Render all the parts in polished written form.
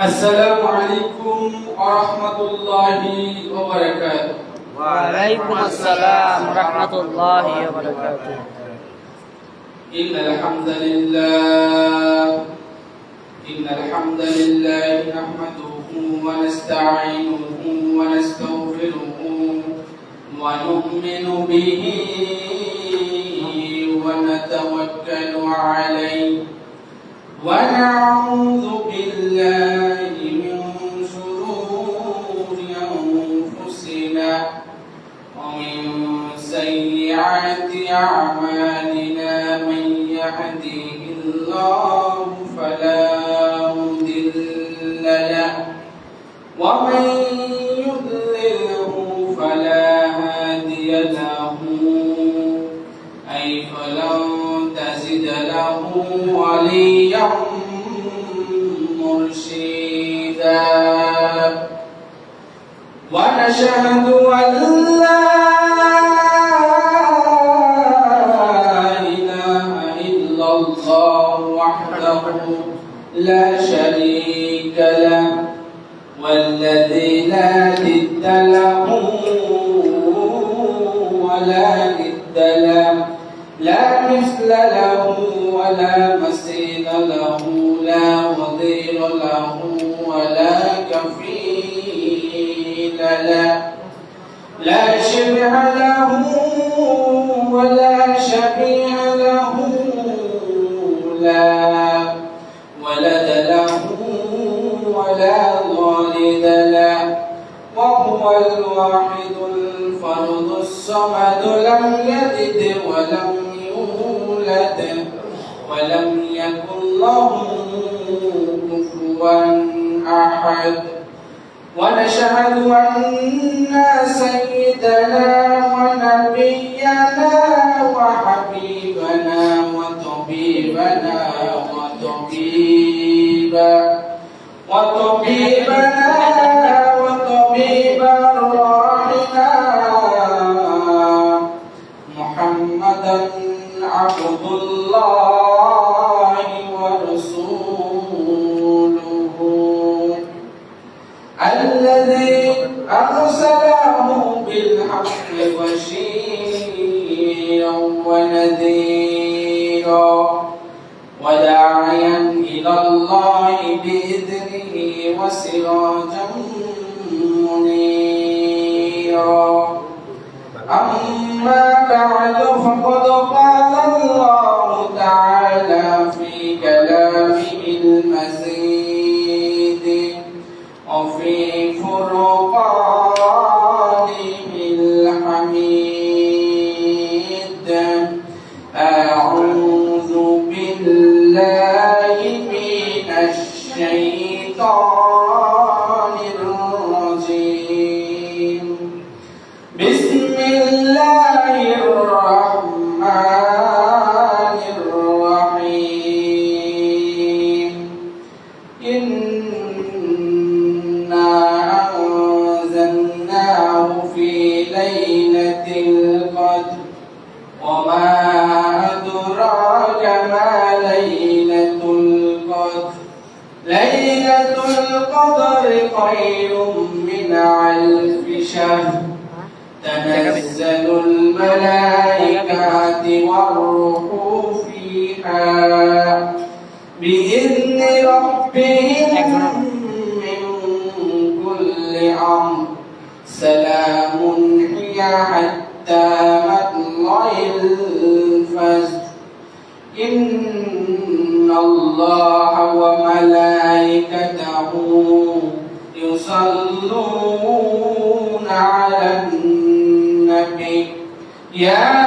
السلام عليكم ورحمة الله وبركاته. وعليكم السلام ورحمة الله وبركاته. إن الحمد لله نحمده ونستعينه ونستغفره ونؤمن به ونتوكل عليه ونعوذ بالله من شرور أنفسنا ومن سيئات أعمالنا من يهده الله فلا مضل له ومن يضلله فلا هادي له أي فلن تجد له وليا مرشدا ونشهد أن لا إله إلا الله وحده لا شريك له والذي لا ضد له ولا ند له لا مثل له ولا مثيل له لا وزير له ولا كفيل له لا شبه له ولا شبيه له لا ولد له ولا والد له وهو الواحد الفرد الصمد لم يلد ولم يولد ولم يكن له كفوا أحد ونشهد أن سيدنا ونبينا وحبيبنا وطبيب أرواحنا محمدا عبد الله ورسوله الذي أرسله بالحق بشيرا ونذيرا وداعيا إلى الله بإذنه وسراجا منيرا أما بعد فقد قال الله تعالى في كلامه المزيد وفي فرقانه الحميد أعوذ بالله من الشيطان الرجيم بسم الله الرحمن الرحيم إنا أنزلناه في ليلة القدر وما أدراك ما ليلة القدر ليلة القدر خير من ألف شهر تنزل الملائكة والروح فيها بإذن ربهم من كل أمر سلام هي حتى مطلع الفجر إن الله وملائكته يصلون على النبي يا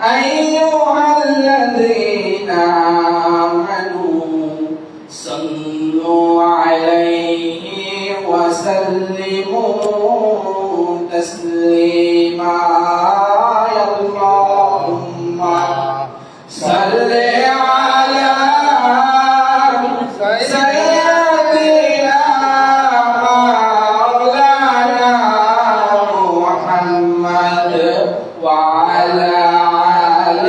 أيها الذين آمنوا صلوا عليه وسلموا تسليما اللهم صل على سيدنا مولانا محمد وعلى آل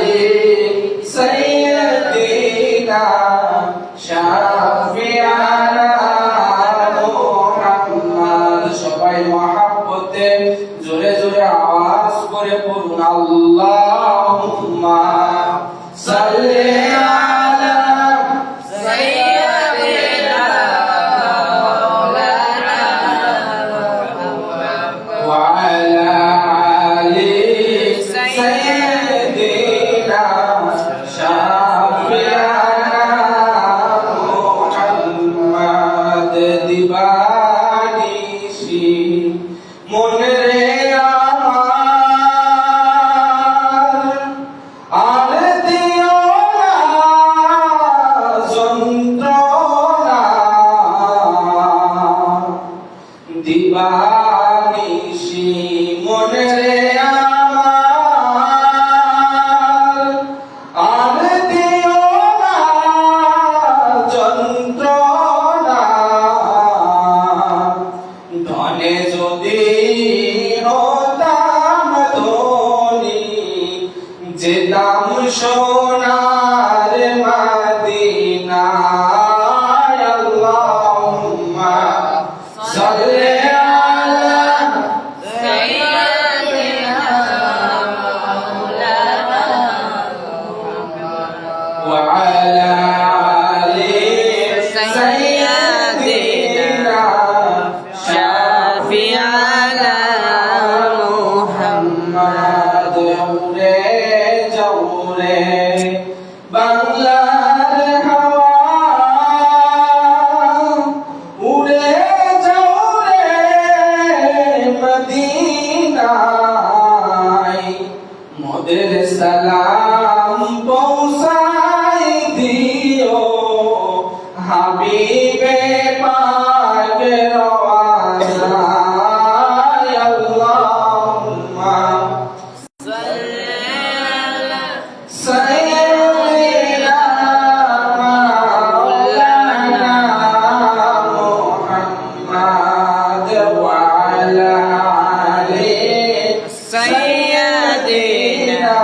سيدنا شاء শাফিয়ানা মুহাম্মদ। সবাই মহব্বতে জোরে জোরে আওয়াজ করে পড়ুন আল্লাহুম্মা সাল্লি আলা وعلى آل سيدنا شافعنا محمد দিবানিশি মনরে আমার আর দিও না যন্ত্রণা দিবানিশি মনরে আমার আর দিও না যন্ত্রণা ধনে যদি হতাম ধনী যেতাম সোনার মদিনায় আল্লাহুম্মা সাল্লি আলা وعلى آل سيدنا শাফিয়ানা মুহাম্মদ। উড়ে যাও রে বাংলার হাওয়া উড়ে যাও রে মদিনায় মোদের সালাম পৌঁছাই দিও হাবিবে পাক রওয়ানা আল্লাহুম্মা سيدنا مولانا محمد وعلى آل سيدنا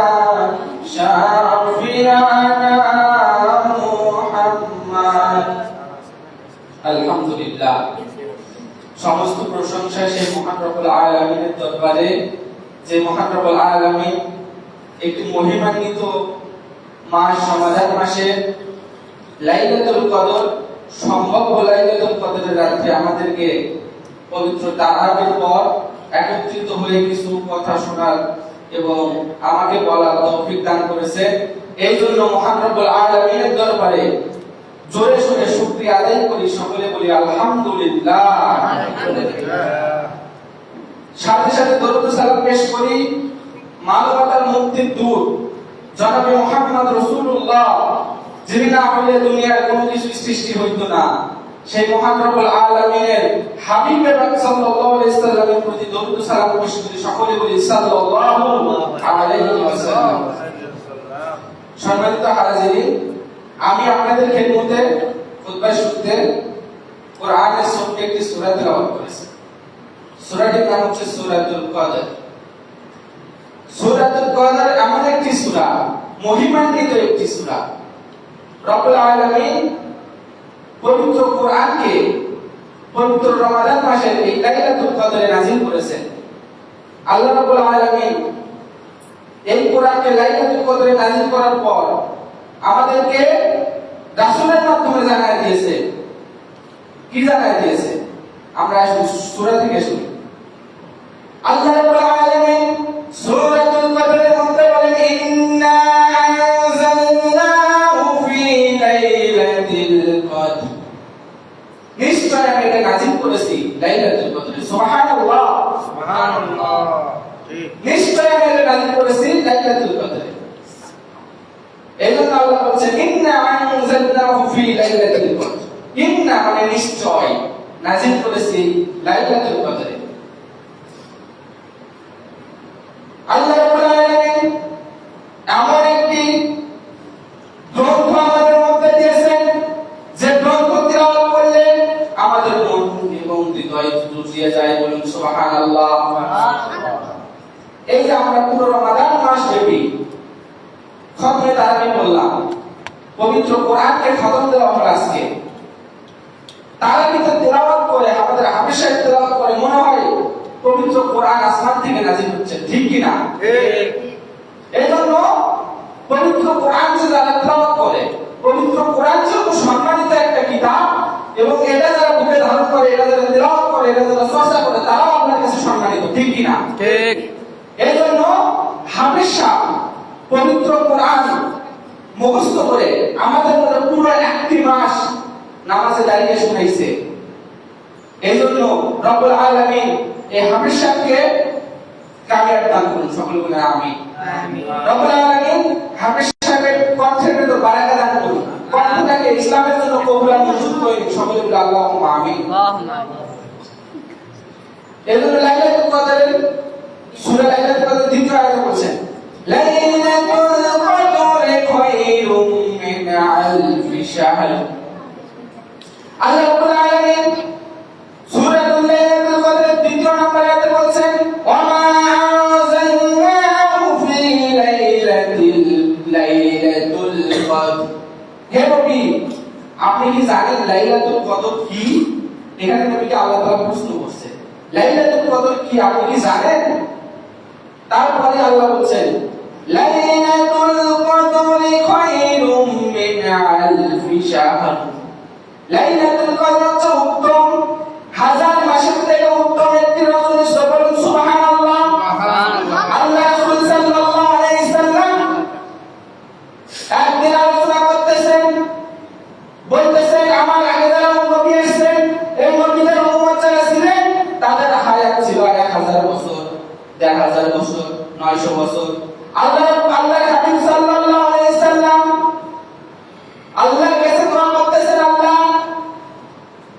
شافعنا محمد আলহামদুলিল্লাহ। সমস্ত প্রশংসা সেই মহান রব্বুল আলামিনের দরবারে, যে মহান রব্বুল আলামিন একটি মহিমান্বিত মাস রমাদান মাসে লাইলাতুল কদর সম্ভব লাইলাতুল কদরের রাতে আমাদেরকে পবিত্র তারাবির পর একত্রিত হয়ে কিছু কথা শোনার এবং আমাকে বলার তৌফিক দান করেছে। এই জন্য মহান রব্বুল আলামিনের দরবারে জোরে সোরে শুকরিয়া আদায় করি, সকলে বলি আলহামদুলিল্লাহ। সাথে সাথে দরুদ সালাম পেশ করি মানবতার মুক্তির দূত জনাবে মুহাম্মদ রাসূলুল্লাহ, যিনি না হলে দুনিয়ার কোনো কিছু সৃষ্টি হইতো না, সেই মহান রব্বুল আলামিনের হাবিবে পাক সাল্লাল্লাহু আলাইহি সাল্লামের প্রতি দরুদ সালাম পেশ করি, সকলে বলি সাল্লাল্লাহু আলাইহি ওয়াসাল্লাম। সম্মানিত হাজিরিন, আমি আপনাদের খেদমতে খুতবা শুনতে কোরআনের ছোট্ট একটি সূরা তেলাওয়াত করেছি। সূরাটির নাম হচ্ছে সূরাতুল কদর। সূরাতুল কদর এমন একটি সূরা, মহিমান্বিত একটি সূরা। রব্বুল আলামিন পবিত্র কোরআনকে পবিত্র রমাদান মাসের এই লাইলাতুল কদরে নাযিল করেছেন। আল্লাহ রাব্বুল আলামিন এই কোরআনকে লাইলাতুল কদরে নাযিল করার পর আমাদেরকে রাসূলের মাধ্যমে জানায় দিয়েছে। কি জানায় দিয়েছে? আমরা সূরা থেকে শুনি। আল্লাহ রাব্বুল আলামিন সূরাতুল কদরের মধ্যে বলেন, ইন্না আনজালনাহু ফি লাইলাতিল কদর। নিশ্চয় আমি এটা নাযিল করেছি লাইলাতুল কদরে। সুবহানাল্লাহ, সুবহানাল্লাহ। ঠিক, নিশ্চয় আমি এটা নাযিল করেছি লাইলাতুল কদরে। এজন্য আল্লাহ বলছেন, ইন্না আনজালনাহু ফি লাইলাতিল কদর। ইন্না মানে নিশ্চয়, নাযিল করেছি লাইলাতুল কদরে। আল্লাহ রাব্বুল আলামিন এমন একটি গ্রন্থ আমাদের মধ্যে দিয়েছেন, যে গ্রন্থ তিলাওয়াত করলে আমাদের মন এবং হৃদয় জুড়িয়ে যায়। বলুন সুবহানাল্লাহ। এই যে আমরা পুরো রমাদান মাস ব্যাপী খতমে তারাবি বললাম, পবিত্র কোরআনকে খতম দেওয়া হলো আজকে। তারা কিন্তু তেলাওয়াত করে, আমাদের হাফেজ সাহেব তেলাওয়াত করে, মনে হয় পবিত্র কোরআন আসমান থেকে নাযিল হচ্ছে, ঠিক কি না? ঠিক। এইজন্য পবিত্র কোরআন যে যারা তেলাওয়াত করে, পবিত্র কোরআন যে সম্মানিত একটা কিতাব, এবং এটা যারা বুকে ধারণ করে, এটা যারা তেলাওয়াত করে, এটা যারা চর্চা করে, তারাও আপনার কাছে সম্মানিত, ঠিক কি না? ঠিক। এইজন্য হাফেজ সাহেব পবিত্র কোরআন মুখস্থ করে আমাদের মধ্যে পুরো একটি মাস নামাজে দাঁড়িয়ে শোনাইছে। এইজন্য রব্বুল আলামিন এই হাফেজ সাহেবকে কামিয়াব দান করুন, সকলে বলে আমিন। আমিন। রব্বুল আলামিন হাফেজ সাহেবের কণ্ঠের ভিতর বারাকা দান করুন, কণ্ঠটাকে ইসলামের জন্য কবুল আর মঞ্জুর করে দিন, সকলে বলে আল্লাহুম্মা আমিন। আল্লাহুম্মা আমিন। এইজন্য লাইলাতুল কদরের সূরা লাইলাতুল কদর দ্বিতীয় আয়াতে বলছেন, লাইলাতুল কদরে খায়রুম মিন আলফি শাহর। আল্লাহ রাব্বুল আলামিন সূরাতুল লাইলাতুল কদরের দ্বিতীয় নম্বর আয়াতে বলছেন, ওয়া মা আনজালনাহু ফি লাইলাতুল কদর। হে নবী, আপনি কি জানেন লাইলাতুল কদর কি? এখানে নবীকে আল্লাহ তাআলা প্রশ্ন করছে, লাইলাতুল কদর কি আপনি কি জানেন? তারপরে আল্লাহ বলছেন, লাইলাতুল কদরি খায়রুম মিন আলফি শাহর। লাইলাতুল কদর হচ্ছে উত্তম, হাজার মাসের থেকে উত্তম একটি রাসূল। বলুন সুবহানাল্লাহ। আল্লাহ রাসূল সাল্লাল্লাহু আলাইহি সাল্লাম একদিন আলোচনা করতেছেন, বলতেছেন আমার আগে যারা নবী এসেছেন, এই নবীদের উম্মত যারা ছিলেন, তাদের হায়াত ছিল 1000 বছর, 1000 বছর, 900 বছর। আল্লাহর হাবিব সাল্লাল্লাহু আলাইহি সাল্লাম আল্লাহর কাছে দোয়া করতেছেন, আল্লাহ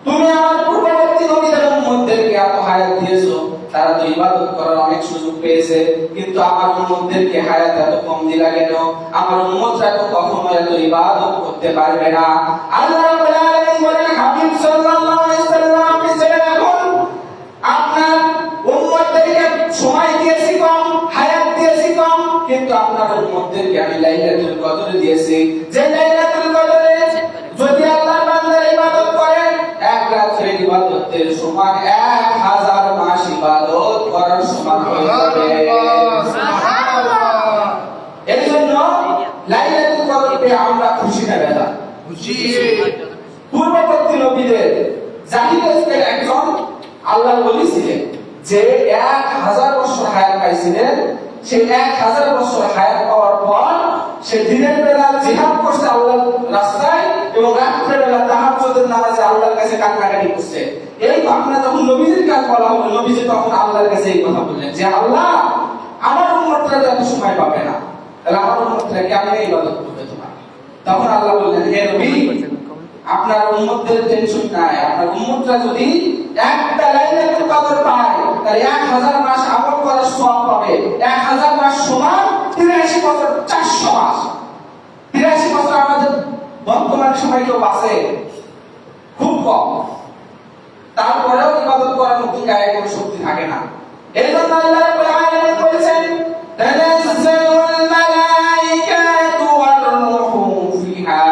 তুমি আমার পূর্ববর্তী নবীদের উম্মতদেরকে এত হায়াত দিয়েছো, তারা তো ইবাদত করার অনেক সুযোগ পেয়েছে, কিন্তু আমার উম্মতদেরকে হায়াত এত কম দিলা কেন? আমার উম্মতরা তো কখনো এত ইবাদত করতে পারবে না। আল্লাহ রাব্বুল আলামিন বলেন, হাবিব সাল্লাল্লাহু আলাইহি সাল্লাম আপনি জেনে রাখুন, আপনার উম্মতদেরকে সময় দিয়েছি কম, হায়াত দিয়েছি কম, কিন্তু আপনার উম্মতদেরকে আমি লাইলাতুল কদর দিয়েছি, যে লাইলাতুল কদরে যদি আল্লাহর বান্দা ইবাদত করে, এক রাতের ইবাদতের সমান 1000 মাস ইবাদত করার সমান হয়ে যাবে। সুবহানাল্লাহ। এর জন্য লাইলাতুল কদর পেয়ে আমরা খুশি না বেলা? খুশি। পূর্ববর্তী নবীদের জাহিদের একজন আল্লাহর ওলি ছিলেন, যে 1000 বছর হায়াত পাইছিলেন। সেই 1000 বছর হায়াত পাওয়ার পর সে দিনের বেলা জিহাদ করছে আল্লাহর রাস্তায়, এবং রাতের বেলা তাহাজ্জুদের নামাজে আল্লাহর কাছে কান্নাকাটি করছে। এই ঘটনা যখন নবীজির কাছে বলা হলো, নবীজি তখন আল্লাহর কাছে এই কথা বললেন যে, আল্লাহ আমার উম্মতরা এত সময় পাবে না, তাহলে আমার উম্মতরা কেমনে ইবাদত করবে তোমার? তখন আল্লাহ বললেন, হে নবী, আপনার উম্মতদের টেনশন নাই, আপনার উম্মতরা যদি একটা লাইলাতুল কদর পায়, তাহলে 1000 মাস আমল করার সওয়াব পাবে। 1000 মাস সমান 83 বছর, 400 মাস। 83 বছর আমাদের বর্তমান সময় কেউ বাঁচে খুব কম, তারপরেও ইবাদত করার মতো গায়ে কোনো শক্তি থাকে না। এর জন্য আল্লাহ রাব্বুল আলামিন বলেছেন, তানাজ্জালুল মালাইকাতু ওয়ার রূহু ফিহা।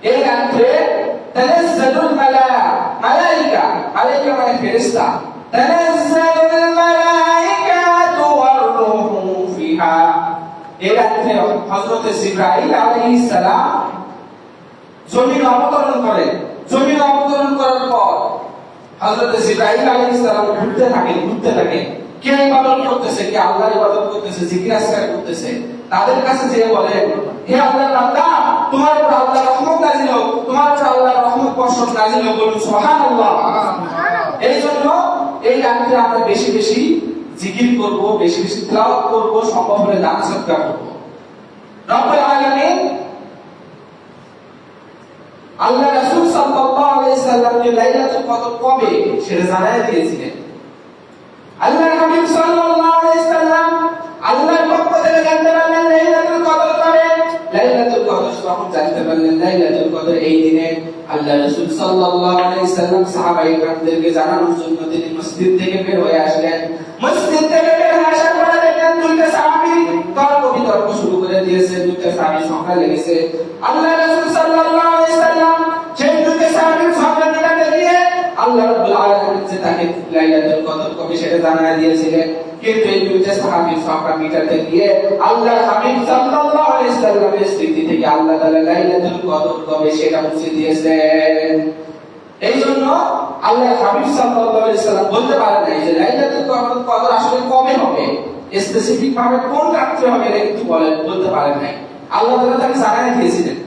এই রাত্রে তানাজ্জালুল মালাইকা, মালাইকা মানে ফেরেশতা, তানাজ্জালুল মালাইকাতু ওয়ার রূহু ফিহা। এই রাত্রে হযরত জিবরাইল আলাইহিস সালাম জমিন অবতরণ করেন। জমিন অবতরণ করার পর হযরত জিবরাইল আলাইহিস সালাম ঘুরতে থাকেন। কে ইবাদত করতেছে, কে আল্লাহর ইবাদত করতেছে, জিকির আজকার করতেছে। তাদের কাছে যে বলেন, হে আল্লাহর বান্দা, তোমার উপর আল্লাহর রহমত নাযিল হোক, তোমার উপর আল্লাহর রহমত বর্ষণ নাযিল হোক। বলুন সুবহানাল্লাহ। এই জন্য এই রাতে আমরা বেশি বেশি জিকির করব, বেশি বেশি তেলাওয়াত করব, সম্ভব হলে দান সদকা করব। রব্বুল আলামিন আল্লাহ রাসূল সাল্লাল্লাহু আলাইহি সাল্লামকে লাইলাতুল কদর কবে সেটা জানায় দিয়েছিলেন। আল্লাহর হাবিব সাল্লাল্লাহু আলাইহি সাল্লাম আল্লাহর পক্ষ থেকে জানতে পারলেন লাইলাতুল কদর কবে। লাইলাতুল কদর যখন জানতে পারলেন লাইলাতুল কদর এই দিনে, আল্লাহ রাসূল সাল্লাল্লাহু আলাইহি সাল্লাম সাহাবায়ে কেরামদেরকে জানানোর জন্য তিনি মসজিদ থেকে বের হয়ে আসলেন। মসজিদ থেকে বের হয়ে আসার পরে দেখলেন দুইটা সাহাবী তর্ক শুরু করে দিয়েছে, দুইটা সাহাবী ঝগড়া লেগেছে। আল্লাহ রাসূল সাল্লাল্লাহু আলাইহি সাল্লাম সেই দুইটা সাহাবীর সেটা জানায় দিয়েছিলেন। কিন্তু এই দুইটা সাহাবীর সংখ্যা মিটাতে গিয়ে আল্লাহর হাবিব সাল্লাল্লাহু আলাইহি ওয়াসাল্লামের স্মৃতি থেকে আল্লাহ তাআলা লাইলাতুল কদর কবে সেটা মুছে দিয়েছেন। এই জন্য আল্লাহর হাবিব সাল্লাল্লাহু আলাইহি ওয়াসাল্লাম বলতে পারেন নাই যে লাইলাতুল কদর আসলে কবে হবে, স্পেসিফিক ভাবে কোন রাত্রে হবে এটা কিন্তু বলতে পারেন নাই। আল্লাহ তাআলা তাকে জানায় দিয়েছিলেন।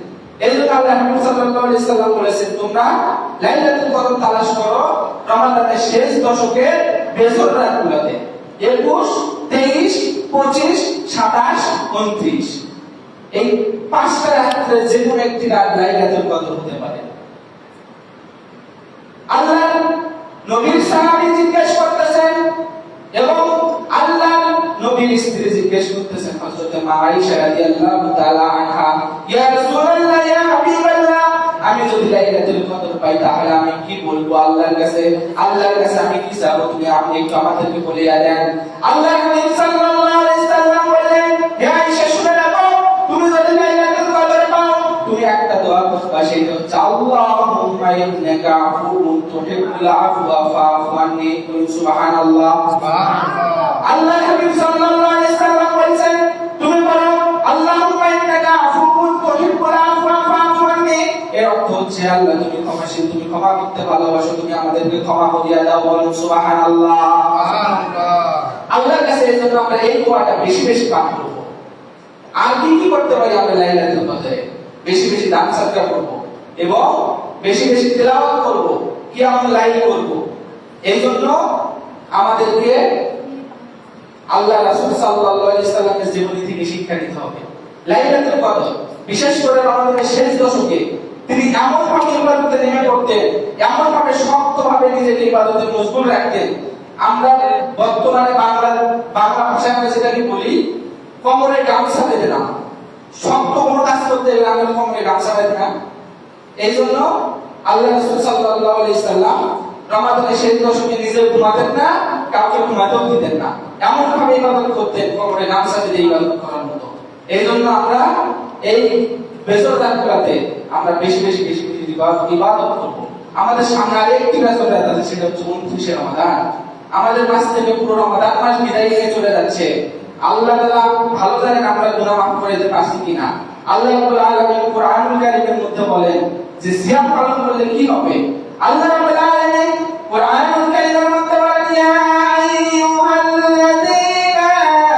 এই জন্য আল্লাহর হাবিব সাল্লাল্লাহু আলাইহি ওয়াসাল্লাম বলেছেন, তোমরা লাইলাতুল কদর তালাশ করো রমাদানের শেষ দশকের বেজর রাতগুলোতে, 21, 23, 25, 27, 29 এই পাঁচটা রাত্রে যে কোনো একটি রাত লাইলাতুল কদর হতে পারে। আল্লাহর নবীর সাহাবী জিজ্ঞেস করতেছেন এবং আল্লাহর নবীর স্ত্রী জিজ্ঞেস করতেছেন হযরত মা আয়েশা রাদিয়াল্লাহু তাআলা আনহা, ইয়া রাসূলুল্লাহ, ইয়া হাবিবাল্লাহ, আমি যদি লাইলাতুল কদর পাই তাহলে আমি কি বলবো আল্লাহর কাছে? আল্লাহর কাছে আমি কি চাবো? তুমি আপনি একটু আমাদেরকে বলে দেন। আল্লাহর হাবিব সাল্লাল্লাহু আলাইহি ওয়াসাল্লাম বললেন, হে আয়েশা, শুনে রাখো, তুমি যদি লাইলাতুল কদর পাও তুমি একটা দোয়া করবা, সেটা হচ্ছে আল্লাহুম্মা ইন্নাকা আফুউন তুহিব্বুল আফওয়া ফা'ফু আন্নি। সুবহানাল্লাহ, সুবহানাল্লাহ। আল্লাহর হাবিব সাল্লাল্লাহু আলাইহি ওয়াসাল্লাম বলেন, তুমি বলো আল্লাহুম্মা ইন্নাকা আফুউন তুহিব্বুল আফওয়া ফা'ফু আন্নি। এর অর্থ হচ্ছে আল্লাহ তুমি ক্ষমাশীল, তুমি ক্ষমা করতে ভালোবাসো, তুমি আমাদেরকে ক্ষমা করিয়া দাও। বলুন সুবহানাল্লাহ, সুবহানাল্লাহ। আল্লাহর কাছে এই জন্য আমরা এই দোয়াটা বেশি বেশি পাঠ করব। আর কি কি করতে পারি আমরা লাইলাতুল কদরে? বেশি বেশি দান সদকা করব এবং বেশি বেশি তেলাওয়াত করব, কিয়ামুল লাইল করব। এই জন্য আমাদেরকে আল্লাহ রাসূল সাল্লাল্লাহু আলাইহি ওয়াসাল্লামের জীবনী থেকে শিক্ষা নিতে হবে। লাইলাতুল কদর বিশেষ করে রমাদানের শেষ দশকে তিনি এমন ভাবে ইবাদতে নেমে পড়তেন, এমন ভাবে শক্তভাবে নিজেকে ইবাদতে মশগুল রাখতেন। আমরা বর্তমানে বাংলা ভাষায় আমরা যেটাকে বলি কোমরে গামছা বেঁধে না, শক্ত কোনো কাজ করতে গেলে আমরা কোমরে গামছা বেঁধে না। এই জন্য আল্লাহ রাসূল সাল্লাল্লাহু আলাইহি ওয়াসাল্লাম রমাদানের শেষ দশকে নিজে ঘুমাতেন না, কাউকে ঘুমাতেও দিতেন না, এমন ভাবে ইবাদত করতেন কোমরে গামছা বেঁধে ইবাদত করার মতো। এই জন্য আমরা এই বেজর রাতগুলোতে আমরা বেশি বেশি ইবাদত করব। আমাদের সামনে আরেকটি বেজর রাত আছে, সেটা হচ্ছে 29শে রমাদান। আমাদের মাস থেকে পুরো রমাদান মাস বিদায় নিয়ে চলে যাচ্ছে। আল্লাহ তাআলা ভালো জানেন আমরা গুনাহ মাফ করে দিতে পারছি কিনা। আল্লাহ রাব্বুল আলামিন কোরআনুল কারীমের মধ্যে বলেন যে সিয়াম পালন করলে কি হবে। আল্লাহ রাব্বুল আলামিন কোরআনুল কারীমের মধ্যে বলেন, ইয়া আইয়ুহাল্লাযীনা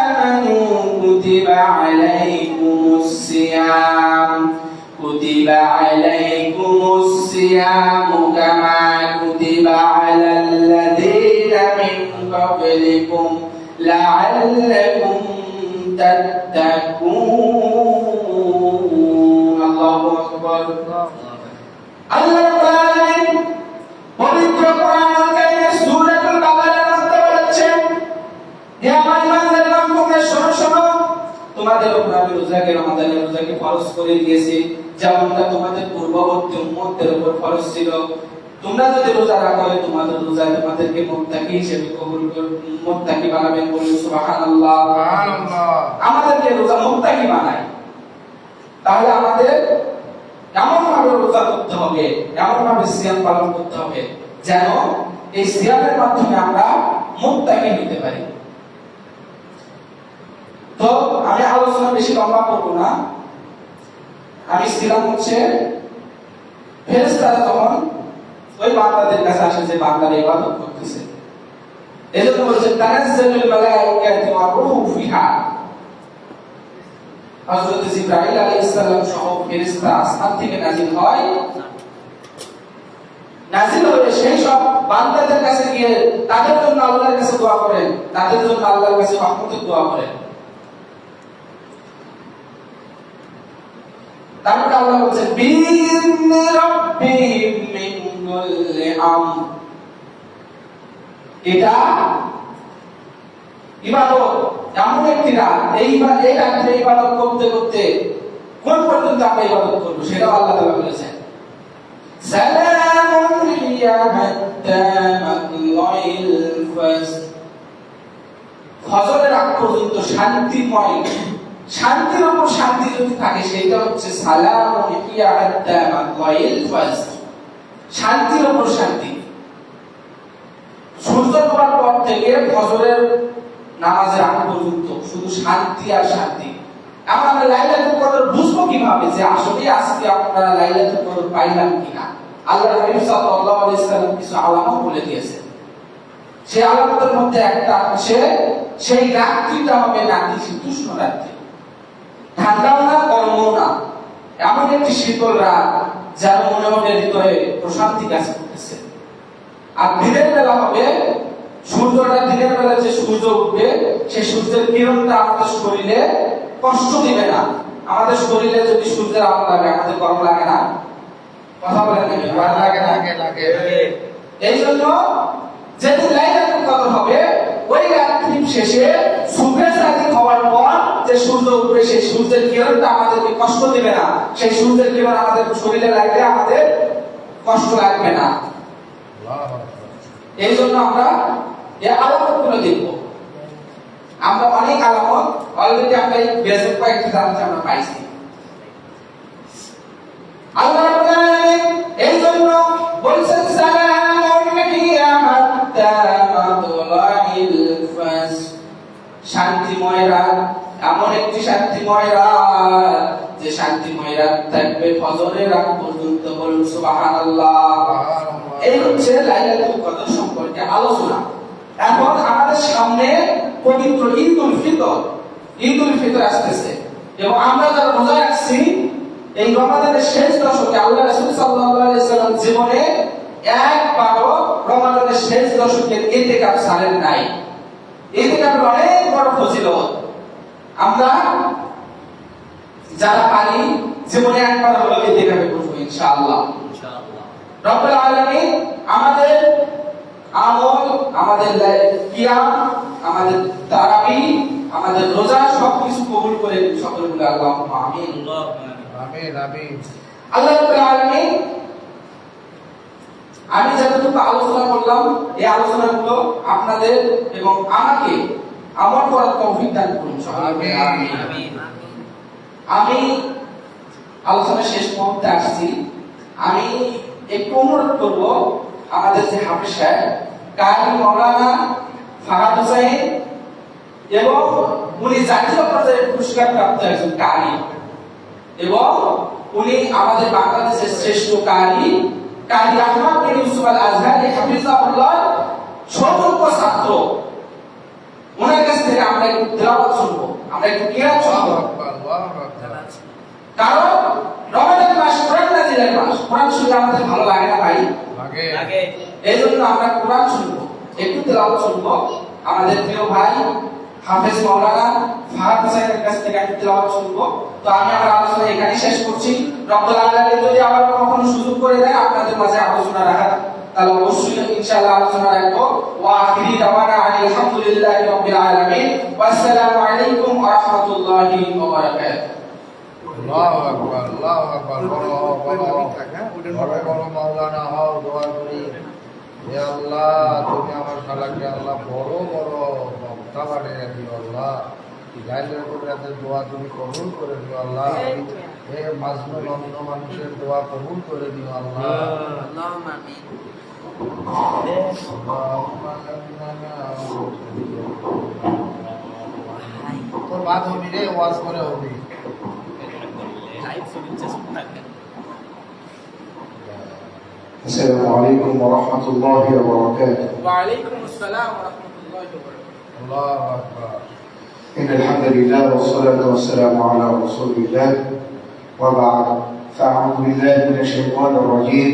আমানু কুতিবা আলাইকুমুস সিয়াম কুতিবা আলাইকুমুস সিয়াম কামা কুতিবা আলাল্লাযীনা মিন ক্বাবলিকুম লাআল্লাকুম তাত্তাকুন। আল্লাহু আকবার। আল্লাহ রাব্বুল আলামিন পবিত্র কোরআনুল কারীমের সূরাতুল বাকারার মধ্যে বলেছেন, হে আমার ইমানদারগণ, তোমরা শোনো, তোমাদের উপর আমি রমাদানের রোজাকে ফরজ করে দিয়েছি, যেমনটা তোমাদের পূর্ববর্তী উম্মতদের উপর ফরজ ছিল। তোমরা যদি রোজা রাখো তোমাদের রোজা তোমাদেরকে মুত্তাকি হিসেবে কবুল করবে, মুত্তাকি বানাবেন। বলুন সুবহানাল্লাহ, সুবহানাল্লাহ। আমাদেরকে রোজা মুত্তাকি বানায়। তাহলে আমাদের এমন ভাবে রোজা করতে হবে, এমন ভাবে সিয়াম পালন করতে হবে যেন এই সিয়ামের মাধ্যমে আমরা মুত্তাকি হতে পারি। তো আমি আলোচনা বেশি লম্বা করব না। আমি ছিলাম হচ্ছে ফেরেশতারা তখন ওই বান্দাদের কাছে আসে যে বান্দারা ইবাদত করতেছে। এজন্য বলছে তানাজ্জালুল মালায়েকাতু ওয়া রূহু ফিহা। হযরত জিবরাইল আলাইহিস সালাম সহ ফেরেশতা আসমান থেকে নাযিল হয়। নাযিল হয়ে সেই সব বান্দাদের কাছে গিয়ে তাদের জন্য আল্লাহর কাছে দোয়া করেন, তাদের জন্য আল্লাহর কাছে রহমতের দোয়া করেন। তারপরে আল্লাহ বলেন বিইذনি রাব্বিহিম মিন কুল্লি আমর। এটা ইবাদত এমন একটি রাত, এই রাতে ইবাদত করতে করতে কোন পর্যন্ত আমরা ইবাদত করব সেটাও আল্লাহ তাআলা বলেছেন। সালামুন হিয়া হাত্তা মাতলাইল ফাজর। ফজরের আগ পর্যন্ত শান্তিময়, শান্তির উপর শান্তি যদি থাকে সেটা হচ্ছে সালামুন হিয়া হাত্তা মাতলাইল ফাজর, শান্তির উপর শান্তি। সূর্য ডোবার পর থেকে ফজরের নামাজের আগ পর্যন্ত শুধু শান্তি আর শান্তি। আমরা লাইলাতুল কদর বুঝবো কিভাবে যে আসলে আজকে আমরা লাইলাতুল কদর পাইলাম কিনা? আল্লাহ নবী সাল্লাল্লাহু আলাইহি ওয়াসাল্লাম কিছু আলামত বলে দিয়েছেন। সেই আলামতের মধ্যে একটা হচ্ছে সেই রাত্রিটা হবে নাতিশীতোষ্ণ রাত্রি, ঠান্ডাও না গরমও না, এমন একটি শীতল রাত যার মনে মনে হৃদয়ে প্রশান্তি কাজ করতেছে। আর দিনের বেলা হবে সূর্যটা, দিনের বেলা যে সূর্য উঠবে সেই সূর্যের কিরণটা আমাদের শরীরে কষ্ট দিবে না। আমাদের শরীরে যদি সূর্যের আলো লাগে আমাদের গরম লাগে না? কথা বলেন নাকি? লাগে। এই জন্য যেদিন লাইলাতুল কদর হবে ওই রাত্রি শেষে সুবহে সাদিক হওয়ার পর যে সূর্য উঠবে সেই সূর্যের কিরণটা আমাদেরকে কষ্ট দিবে না। সেই সূর্যের কিরণ আমাদের শরীরে লাগলে আমাদের কষ্ট লাগবে না। এই জন্য আমরা এই আলামতগুলো দেখব। আমরা অনেক আলামত অলরেডি আমরা এই বেসিক কয়েকটি জানতে আমরা পাইছি। আল্লাহ রাব্বুল আলামিন এই জন্য বলেছেন সালামুন হিয়া হাত্তা মাতলাইল ফাজর, শান্তিময় রাত, এমন একটি শান্তিময় রাত যে শান্তিময় রাত থাকবে ফজরের আগ পর্যন্ত। বলুন সুবহানাল্লাহ। এই হচ্ছে লাইলাতুল কদর সম্পর্কে আলোচনা। এখন আমাদের সামনে পবিত্র ঈদুল ফিতর আসতেছে এবং আমরা যারা রোজা রাখছি এই রমাদানের শেষ দশকে আল্লাহ রাসূল সাল্লাল্লাহু আলাইহি ওয়াসাল্লাম জীবনে একবারও রমাদানের শেষ দশকের ইতিকাফ ছাড়েন নাই। ইতিকাফের অনেক বড় ফজিলত। আমরা যারা পারি জীবনে একবার হলো ইতিকাফে বসবো ইনশাআল্লাহ। রব্বুল আলামিন আমাদের আমল, আমাদের কিয়াম, আমাদের তারাবি, আমাদের রোজা সবকিছু কবুল করে সকলে বলে আল্লাহুম্মা আমিন। আমিন আমিন। আল্লাহ রাব্বুল আলামিন আমি যতটুকু আলোচনা করলাম এই আলোচনাগুলো আপনাদের এবং আমাকে আমল করার তৌফিক দান করুন সকলে বলে আমিন। আমি আলোচনা শেষ মুহূর্তে আসছি। আমি একটু অনুরোধ করব আমাদের যে হাফেজ সাহেব কারি মাওলানা ফাহাদ হোসেন এবং উনি জাতীয় পর্যায়ে পুরস্কার প্রাপ্ত একজন কারি এবং উনি আমাদের বাংলাদেশের শ্রেষ্ঠ কারি আহমদ বিন ইউসুফ আল আজহারি হাফিজাহুল্লাহ সর্বোচ্চ ছাত্র। ওনার কাছ থেকে আমরা একটু তেলাওয়াত শুনবো, আমরা একটু কিরাত শুনবো। কারণ রমাদান মাস কোরআন নাযিলের মাস, কোরআন শুনলে আমাদের ভালো লাগে না ভাই? লাগে। এই জন্য আমরা কোরআন শুনবো, একটু তেলাওয়াত শুনবো। আমাদের প্রিয় ভাই হাফেজ মাওলানা ফাহাদ হোসেনের কাছ থেকে একটু তেলাওয়াত শুনবো। তো আমি আমার আলোচনা এখানেই শেষ করছি। রব্বুল আলামিন যদি আবার কখনো সুযোগ করে দেয় আপনাদের মাঝে আলোচনা রাখার, তাহলে অবশ্যই ইনশাআল্লাহ আলোচনা রাখবো। ওয়া আখিরি দাওয়ানা আলহামদুলিল্লাহি রাব্বিল আলামিন। ওয়াসসালামু আলাইকুম ওয়া রাহমাতুল্লাহি ওয়া বারাকাতুহু। আল্লাহু আকবার, আল্লাহু আকবার। বড় মাওলানা হও, দোয়া করি হে আল্লাহ তুমি আমার শালাকে আল্লাহ বড় বক্তা বানিয়ে দিও আল্লাহ। গায়ের উপরে দোয়া তুমি কবুল করে দিও আল্লাহ। হে মাজলুম অন্ধ মানুষের দোয়া কবুল করে দিও আল্লাহ। আল্লাহুম্মা আমিন। তোর বাদ হবি রে, ওয়াজ করে হবি। السلام عليكم ورحمة الله وبركاته. وعليكم السلام ورحمة الله وبركاته. الله أكبر. إن الحمد لله والصلاة والسلام على رسول الله وبعد، فأعوذ بالله من الشيطان الرجيم.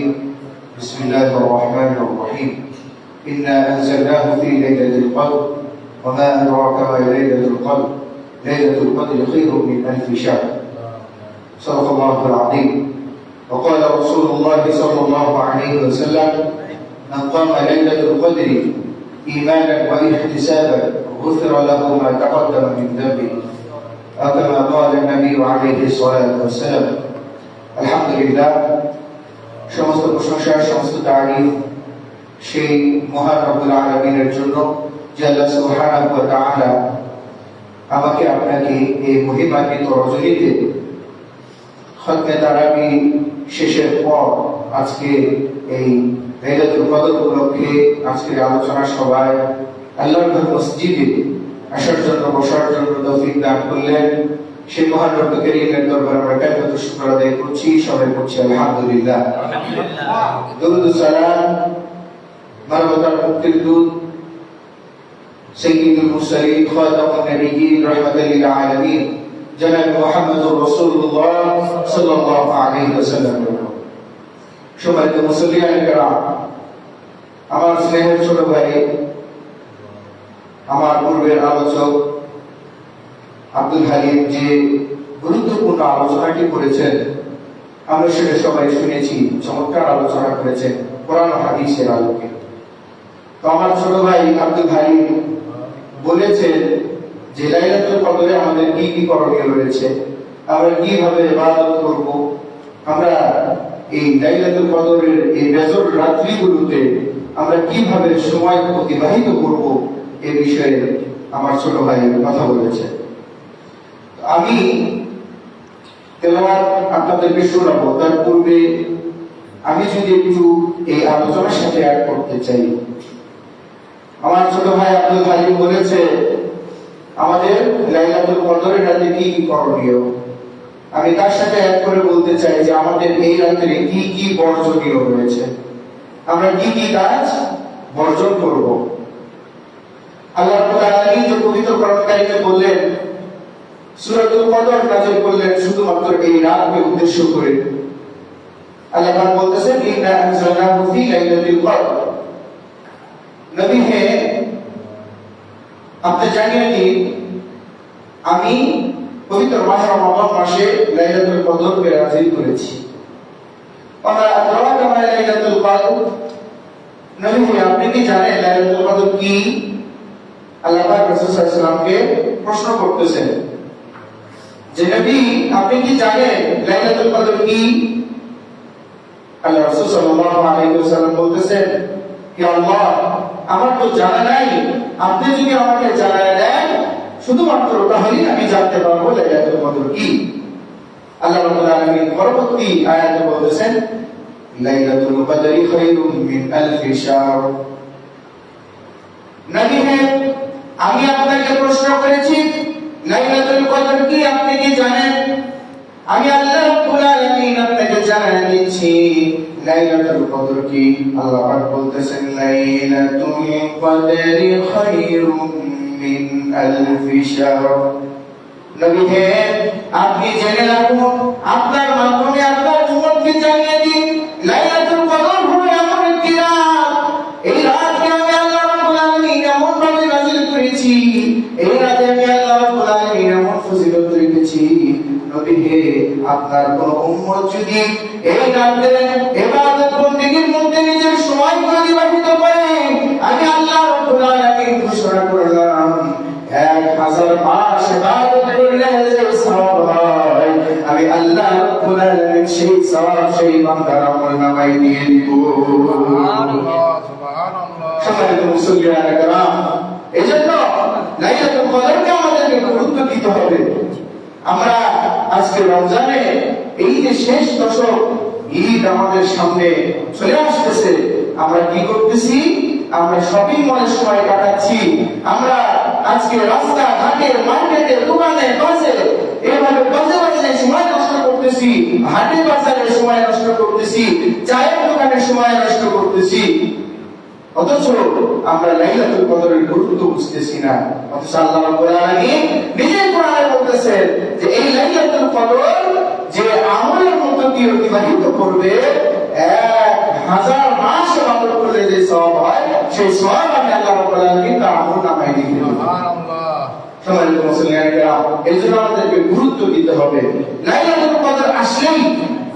بسم الله الرحمن الرحيم. إنا أنزلناه في ليلة القدر وما أدراك ما ليلة القدر. ليلة القدر خير من ألف شهر. صدق الله العظيم. وقال رسول الله صلى الله عليه وسلم: من قام ليلة القدر إيمانا واحتسابا غفر له ما تقدم من ذنبه، أو كما قال النبي عليه الصلاة والسلام. الحمد لله، সমস্ত প্রশংসা সমস্ত তারিফ সেই মহান রব্বুল আলামিনের জন্য যে আল্লাহ সুবহানাহু ওয়া তাআলা আমাকে আপনাকে এই মহিমান্বিত রজনীতে খতমে তারাবি শেষের পর আজকে এই লাইলাতুল কদর উপলক্ষে আজকের আলোচনা সভায় আল্লাহর ঘর মসজিদে আসার জন্য বসার জন্য তৌফিক দান করলেন। সেই মহান রব্বুল কারীমের দরবারে আমরা কালিমাতু শুকর আদায় করছি, সবাই করছি আলহামদুলিল্লাহ। দরুদ ও সালাম মানবতার মুক্তির দূত সাইয়্যিদুল মুরসালিন খাতামুন নবিয়্যিন রাহমাতাল লিল আলামিন জনাব মুহাম্মদুর রাসূলুল্লাহ সাল্লাল্লাহু আলাইহি ওয়াসাল্লাম। সম্মানিত মুসল্লিয়ান কিরাম, আমার স্নেহের ছোট ভাই, আমার পূর্বের আলোচক আব্দুল হালিম যে গুরুত্বপূর্ণ আলোচনাটি করেছেন, আমরা সেটা সবাই শুনেছি। চমৎকার আলোচনা করেছেন কোরআন ও হাদিসের আলোকে। তো আমার ছোট ভাই আব্দুল হালিম বলেছেন যে লাইলাতুল কদরে আমাদের কি কি করণীয় রয়েছে, আমরা কিভাবে ইবাদত করব, আমরা এই লাইলাতুল কদরের এই বেজর রাত্রিগুলোতে আমরা কিভাবে সময় অতিবাহিত করব, এই বিষয়ে আমার ছোট ভাই কথা বলেছে। আমি তেলাওয়াত আপনাদেরকে শোনাবো, তার পূর্বে আমি যদি একটু এই আলোচনার সাথে অ্যাড করতে চাই। আমার ছোট ভাই আব্দুল হালিম বলেছে আমাদের লাইলাতুল কদরের রাতে কি কি করণীয়। আমি তার সাথে অ্যাড করে বলতে চাই যে আমাদের এই রাতে কি কি বর্জনীয় রয়েছে, আমরা কি কি কাজ বর্জন করব। আল্লাহ রাব্বুল আলামিন যে পবিত্র কোরআন কারীমে বললেন, সূরাতুল কদর নাযিল করলেন শুধুমাত্র এই রাতকে উদ্দেশ্য করে। আল্লাহ পাক বলতেছেন ইন্না আনজালনাহু ফি লাইলাতুল কদর। নবী হে, আপনি জানিয়ে দিন আমি পবিত্র মাস রমজান মাসে লাইলাতুল কদরকে নাযিল করেছি। ওয়া আদরাকা মা লাইলাতুল কদর। নবী হে, আপনি কি জানেন লাইলাতুল কদর কি? আল্লাহ পাক রাসূল সাল্লাল্লাহু আলাইহি ওয়াসাল্লামকে প্রশ্ন করতেছেন যে নবী আপনি কি জানেন লাইলাতুল কদর কি? আল্লাহ রাসূল সাল্লাল্লাহু আলাইহি ওয়াসাল্লাম বলতেছেন, ইয়া আল্লাহ, আমার তো জানা নাই, আপনি যদি আমাকে জানায় দেন শুধুমাত্র তাহলেই আমি জানতে পারবো লাইলাতুল কদর কি। আল্লাহ রাব্বুল আলামিন পরবর্তী আয়াতে বলতেছেন, লাইলাতুল কদরি খায়রুম মিন আলফি শাহর। নবী হে, আমি আপনাকে প্রশ্ন করেছি লাইলাতুল কদর কি, আপনি কি জানেন? আমি আল্লাহ রাব্বুল আলামিন আপনাকে জানাই দিচ্ছি লাইলাতুল কদর কি। আল্লাহ পাক বলতেছেন, লাইলাতুল কদরি খায়রুম মিন আলফি শাহর। নবী হে, আপনি জেনে রাখুন, আপনার মাধ্যমে আপনার উম্মতকে জানিয়ে দিন লাইলাতুল কদর হলো এমন একটি রাত, এই রাতকে আমি আল্লাহ রাব্বুল আলামিন এমন ভাবে নাযিল করেছি, এই রাতে আমি আল্লাহ রাব্বুল আলামিন এমন ফজিলত রেখেছি। নবী হে, আপনার কোন উম্মত যদি এই রাতে ইবাদত বন্দেগীর মধ্যে নিজের সময় অতিবাহিত করে, আমি আল্লাহ রাব্বুল আলামিন ঘোষণা করলাম 1000 মাস ইবাদত করলে যে সওয়াব হয়, আমি আল্লাহ রাব্বুল আলামিন সেই সওয়াব সেই বান্দার আমলনামায় দিয়ে দিব। সুবহানাল্লাহ, সুবহানাল্লাহ। সম্মানিত মুসল্লিয়ান কিরাম, এজন্য লাইলাতুল কদরকে আমাদেরকে গুরুত্ব দিতে হবে। আমরা আজকে রমজানে এই যে শেষ দশক ঈদ আমাদের সামনে চলে আসতেছে, আমরা কি করতেছি? আমরা শপিং মলের সময় কাটাচ্ছি, আমরা আজকে রাস্তা ঘাটে মার্কেটে দোকানে বাসে এইভাবে বাজে বাজে সময় নষ্ট করতেছি, হাটে বাজারে সময় নষ্ট করতেছি, চায়ের দোকানে সময় নষ্ট করতেছি, অথচ আমরা লাইলাতুল কদরের গুরুত্ব বুঝতেছি না। অথচ আল্লাহ রাব্বুল আলামিন নিজে কোরআনে বলতেছেন যে এই লাইলাতুল কদর যে আমলের মধ্য দিয়ে অতিবাহিত করবে, 1000 মাস ইবাদত করলে যে সওয়াব হয়, সেই সওয়াব আমি আল্লাহ রাব্বুল আলামিন তার আমলনামায় লিখে দেব। সুবহানাল্লাহ। সম্মানিত মুসলিম কিরাম, এজন্য আমাদেরকে গুরুত্ব দিতে হবে। লাইলাতুল কদর আসলেই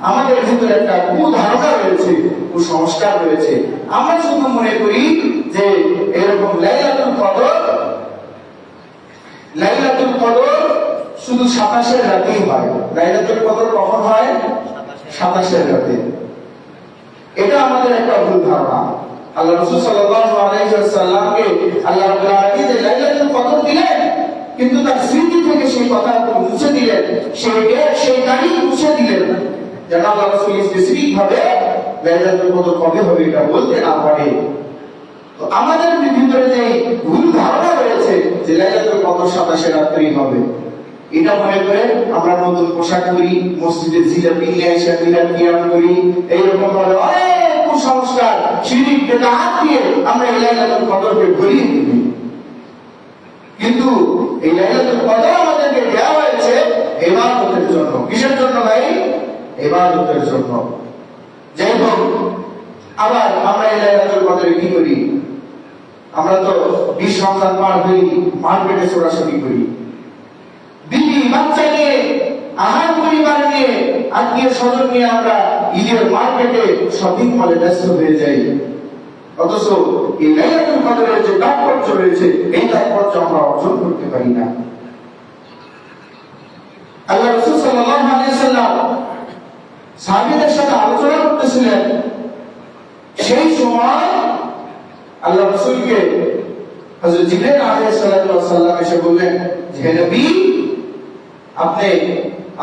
আমাদের ভিতরে একটা কুধারণা রয়েছে, কুসংস্কার রয়েছে। আমরা শুধু মনে করি যে এরকম লাইলাতুল কদর শুধু 27 রাতেই হয়। লাইলাতুল কদর কখন হয়? 27 রাতে। এটা আমাদের একটা ভুল ধারণা। আল্লাহ রাসূল সাল্লাল্লাহু আলাইহি ওয়াসাল্লামকে আল্লাহ রাব্বুল আলামিন যে লাইলাতুল কদর দিলেন, কিন্তু তার স্মৃতি থেকে সেই কথা মুছে দিলেন, সেই তারিখ মুছে দিলেন, যেন আল্লাহ রাসূল স্পেসিফিক ভাবে লাইলাতুল কদর কবে হবে এটা বলতে না পারে। তো তো আমাদের ভিতরে যে ভুল ধারণা রয়েছে যে লাইলাতুল কদর 27 রাত্রি হবে, এটা মনে করে আমরা নতুন পোশাক পরি, মসজিদে জিলাপি নিয়ে এসে মিলাদ কিয়াম করি, এইরকম ভাবে অনেক কুসংস্কার শিরিক বিদআত দিয়ে আমরা এই লাইলাতুল কদরকে ভরিয়ে দিই। কিন্তু এই লাইলাতুল কদর আমাদেরকে দেওয়া হয়েছে ইবাদতের জন্য। কিসের জন্য ভাই? ইবাদতের জন্য। যাই হোক, আবার আমরা এই লাইলাতুল কদরে কি করি? আমরা তো 20 রমজান পার হই, মার্কেটে ছোটাছুটি করি, বিবি বাচ্চা নিয়ে, আহার পরিবার নিয়ে, আত্মীয় স্বজন নিয়ে আমরা ঈদের মার্কেটে শপিং মলে ব্যস্ত হয়ে যাই। অথচ এই লাইলাতুল কদরের যে তাৎপর্য রয়েছে, এই তাৎপর্য আমরা অর্জন করতে পারি না। আল্লাহ রাসূল সাল্লাল্লাহু আলাইহি সাল্লাম সাহাবীদের সাথে আলোচনা করতেছিলেন। সেই সময় আল্লাহ রাসূলকে হযরত জিবরাইল আলাইহিস সালাম এসে বললেন, হে নবী, আপনি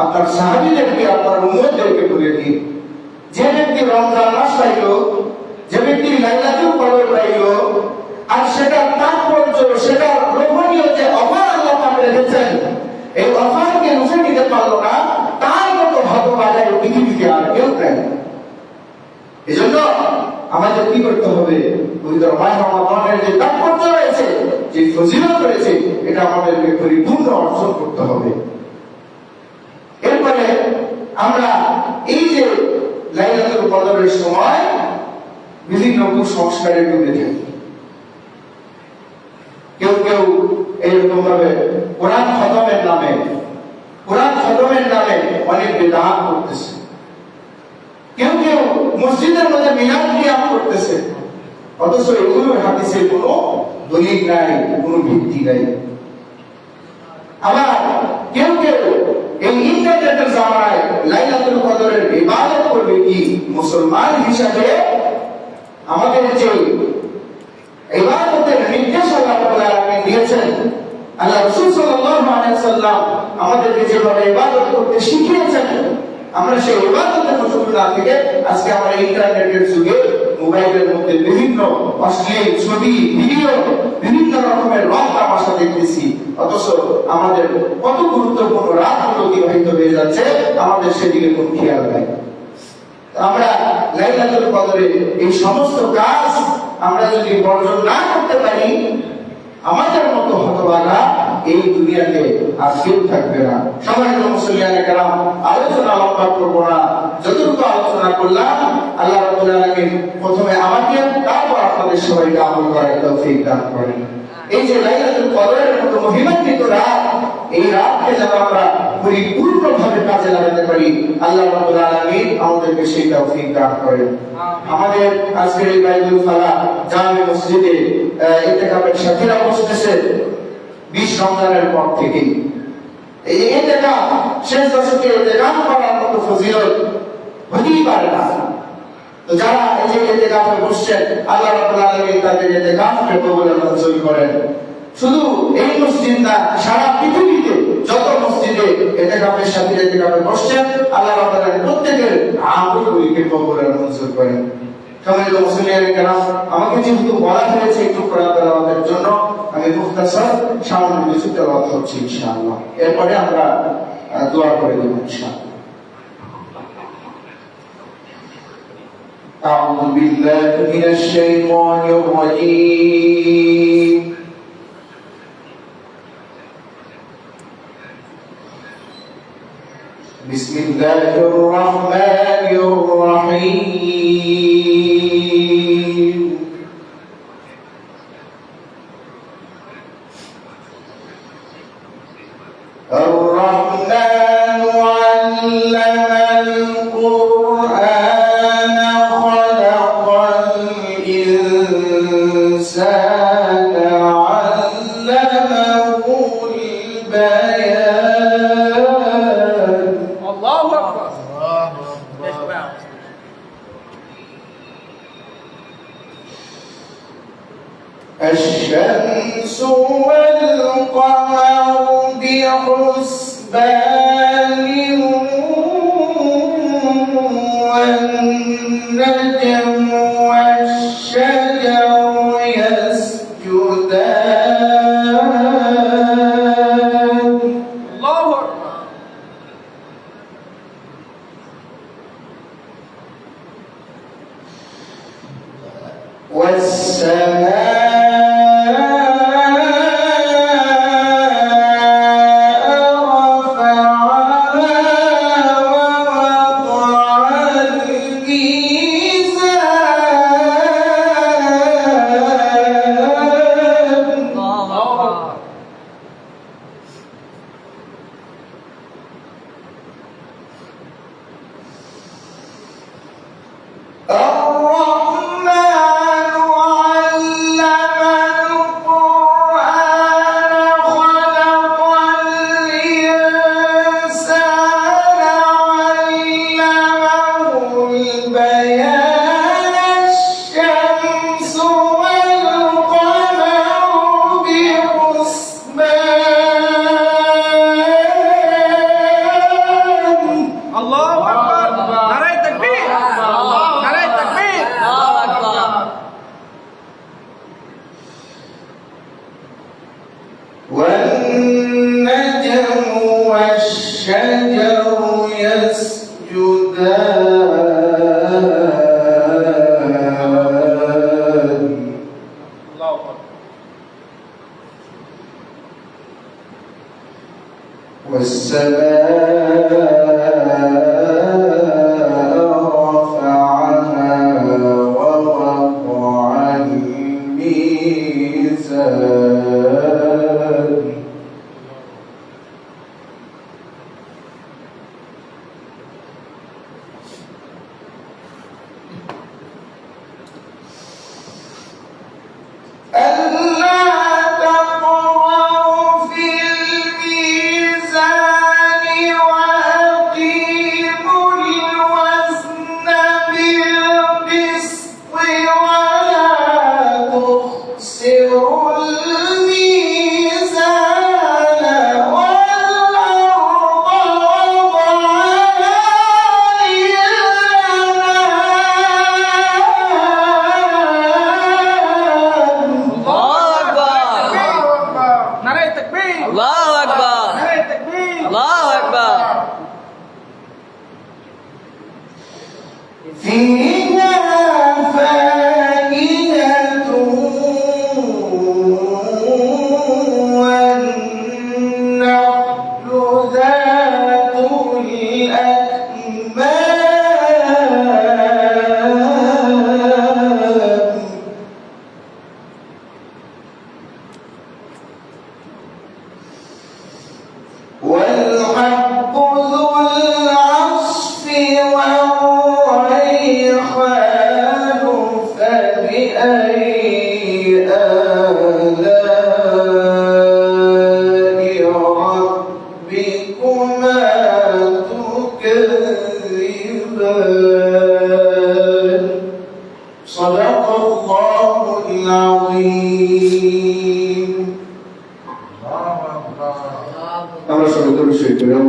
আপনার সাহাবীদেরকে, আপনার উম্মতদেরকে বলে দিন, যে ব্যক্তি রমজান মাস পাইল, যে ব্যক্তি লাইলাতুল কদর পাইল, আর সেটা তাৎপর্য, সেটা লোভনীয় যে অফার আল্লাহ পাক রেখেছেন, এই অফারকে রুখে নিতে পারলো না, তার মতো হতভাগা এই পৃথিবীতে আর কেউ নাই। এজন্য আমাদের কি করতে হবে? পবিত্র মাহে রমজানের যে তাৎপর্য রয়েছে, যে ফজিলত রয়েছে, এটা আমাদেরকে পরিপূর্ণ অর্জন করতে হবে। এরপরে আমরা এই যে লাইলাতুল কদরের সময় বিভিন্ন কুসংস্কারে ডুবে থাকি। কেউ কেউ এইরকম ভাবে কোরআন খতমের নামে অনেক বিদআত করতেছে। কেউ কেউ মসজিদের মধ্যে মিলাদ কিয়াম করতেছে, অথচ এগুলোর হাদিসের কোনো দলিল নাই, কোনো ভিত্তি নাই। আবার কেউ কেউ এই ইন্টারনেটের জামানায় লাইলাতুল কদরের ইবাদত করবে কি? মুসলমান হিসাবে আমাদের যে ইবাদতের নির্দেশ আল্লাহ রাব্বুল আলামিন দিয়েছেন, আল্লাহ রাসূল সাল্লাল্লাহু আলাইহি সাল্লাম আমাদেরকে যেভাবে ইবাদত করতে শিখিয়েছেন, আমরা সেই ইবাদতের মধ্যে না থেকে আজকে আমরা ইন্টারনেটের যুগে মোবাইলের মধ্যে বিভিন্ন অশ্লীল ছবি, ভিডিও, বিভিন্ন রকমের রং তামাশা দেখতেছি। অথচ আমাদের কত গুরুত্বপূর্ণ রাতগুলো অতিবাহিত হয়ে যাচ্ছে, আমাদের সেদিকে কোনো খেয়াল নাই। আমরা লাইলাতুল কদরে এই সমস্ত কাজ আমরা যদি বর্জন না করতে পারি, আমাদের মতো হতভাগা এই দুনিয়াতে আর কেউ থাকবে না। সম্মানিত মুসলিয়ানে কেরাম, আলোচনা লম্বা করব না, যতটুকু আলোচনা করলাম আল্লাহ রাব্বুল আলামিন প্রথমে আমাকে, তারপর আপনাদের সবাইকে আমল করার তৌফিক দান করেন। এই যে লাইলাতুল কদরের মতো মহিমান্বিত রাত, এই রাতকে যেন আমরা পরিপূর্ণভাবে কাজে লাগাতে পারি, আল্লাহ রাব্বুল আলামিন আমাদেরকে সেই তৌফিক দান করেন। আমাদের আজকের এই বাইতুল ফালাহ জামে মসজিদে ইতিকাফের সাথীরা বসতেছে 20 রমজানের পর থেকে। এই ইতিকাফ শেষ দশকে ইতিকাফ করার মতো ফজিলত হতেই পারে না। তো যারা এই যে ইতিকাফে বসছেন, আল্লাহ রাব্বুল আলামিন তাদের ইতিকাফকে কবুল ও মঞ্জুর করেন। শুধু এই মসজিদ না, সারা পৃথিবীতে যত মসজিদে ইতিকাফের সাথে ইতিকাফে বসছেন, আল্লাহ রাব্বুল আলামিন প্রত্যেকের আমলগুলিকে কবুল ও মঞ্জুর করেন। সম্মানিত মুসলিয়ানে কেরাম, আমাকে যেহেতু বলা হয়েছে একটু কোরআন তেলাওয়াতের জন্য, আমি মুখতাসার সামান্য কিছু তেলাওয়াত করছি ইনশাআল্লাহ। এরপরে আমরা দোয়া করে দেব ইনশাআল্লাহ। أعوذ بالله من الشيطان الرجيم. بسم الله الرحمن الرحيم. الرحمن علم القرآن خلق الإنسان علمه البيان. الله أكبر. الشمس والقمر بحسبان والنجم والشجر